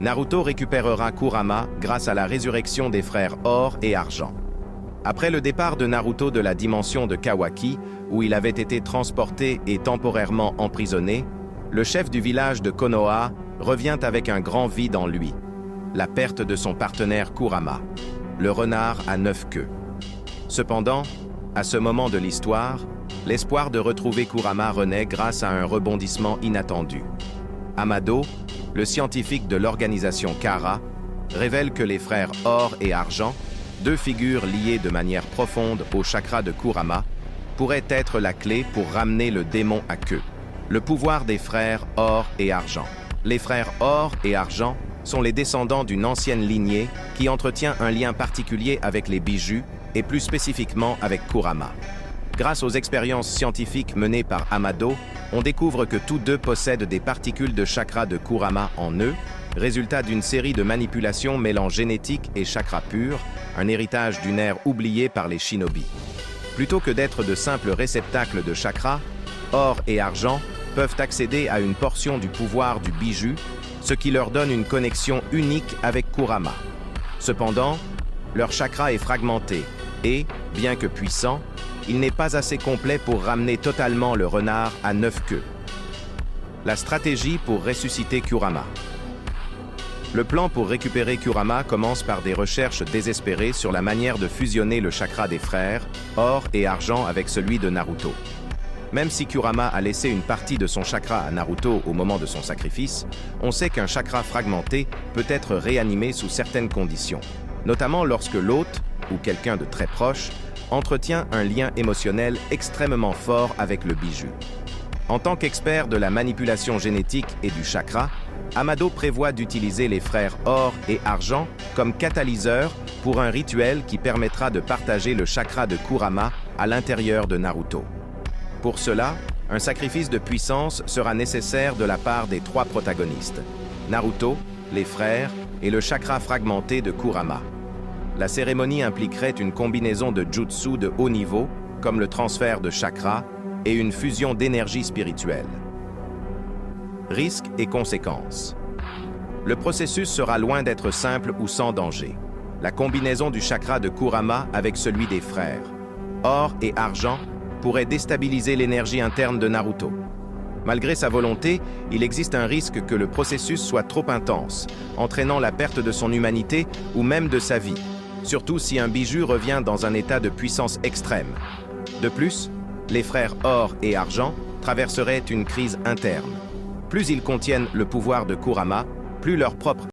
Naruto récupérera Kurama grâce à la résurrection des frères Or et Argent. Après le départ de Naruto de la dimension de Kawaki, où il avait été transporté et temporairement emprisonné, le chef du village de Konoha revient avec un grand vide en lui, la perte de son partenaire Kurama, le renard à 9 queues. Cependant, à ce moment de l'histoire, l'espoir de retrouver Kurama renaît grâce à un rebondissement inattendu. Amado, le scientifique de l'organisation Kara, révèle que les frères Or et Argent, deux figures liées de manière profonde au chakra de Kurama, pourraient être la clé pour ramener le démon à queue. Le pouvoir des frères Or et Argent. Les frères Or et Argent sont les descendants d'une ancienne lignée qui entretient un lien particulier avec les Bijuu et plus spécifiquement avec Kurama. Grâce aux expériences scientifiques menées par Amado, on découvre que tous deux possèdent des particules de chakra de Kurama en eux, résultat d'une série de manipulations mêlant génétique et chakra pur, un héritage d'une ère oubliée par les shinobi. Plutôt que d'être de simples réceptacles de chakra, Or et Argent peuvent accéder à une portion du pouvoir du Bijuu, ce qui leur donne une connexion unique avec Kurama. Cependant, leur chakra est fragmenté et, bien que puissant, il n'est pas assez complet pour ramener totalement le renard à 9 queues. La stratégie pour ressusciter Kurama. Le plan pour récupérer Kurama commence par des recherches désespérées sur la manière de fusionner le chakra des frères, Or et Argent, avec celui de Naruto. Même si Kurama a laissé une partie de son chakra à Naruto au moment de son sacrifice, on sait qu'un chakra fragmenté peut être réanimé sous certaines conditions, notamment lorsque l'hôte, ou quelqu'un de très proche, entretient un lien émotionnel extrêmement fort avec le Bijuu. En tant qu'expert de la manipulation génétique et du chakra, Amado prévoit d'utiliser les frères Or et Argent comme catalyseurs pour un rituel qui permettra de partager le chakra de Kurama à l'intérieur de Naruto. Pour cela, un sacrifice de puissance sera nécessaire de la part des trois protagonistes, Naruto, les frères et le chakra fragmenté de Kurama. La cérémonie impliquerait une combinaison de jutsu de haut niveau, comme le transfert de chakra, et une fusion d'énergie spirituelle. Risques et conséquences. Le processus sera loin d'être simple ou sans danger. La combinaison du chakra de Kurama avec celui des frères, Or et Argent, pourrait déstabiliser l'énergie interne de Naruto. Malgré sa volonté, il existe un risque que le processus soit trop intense, entraînant la perte de son humanité ou même de sa vie, surtout si un Bijuu revient dans un état de puissance extrême. De plus, les frères Or et Argent traverseraient une crise interne. Plus ils contiennent le pouvoir de Kurama, plus leur propre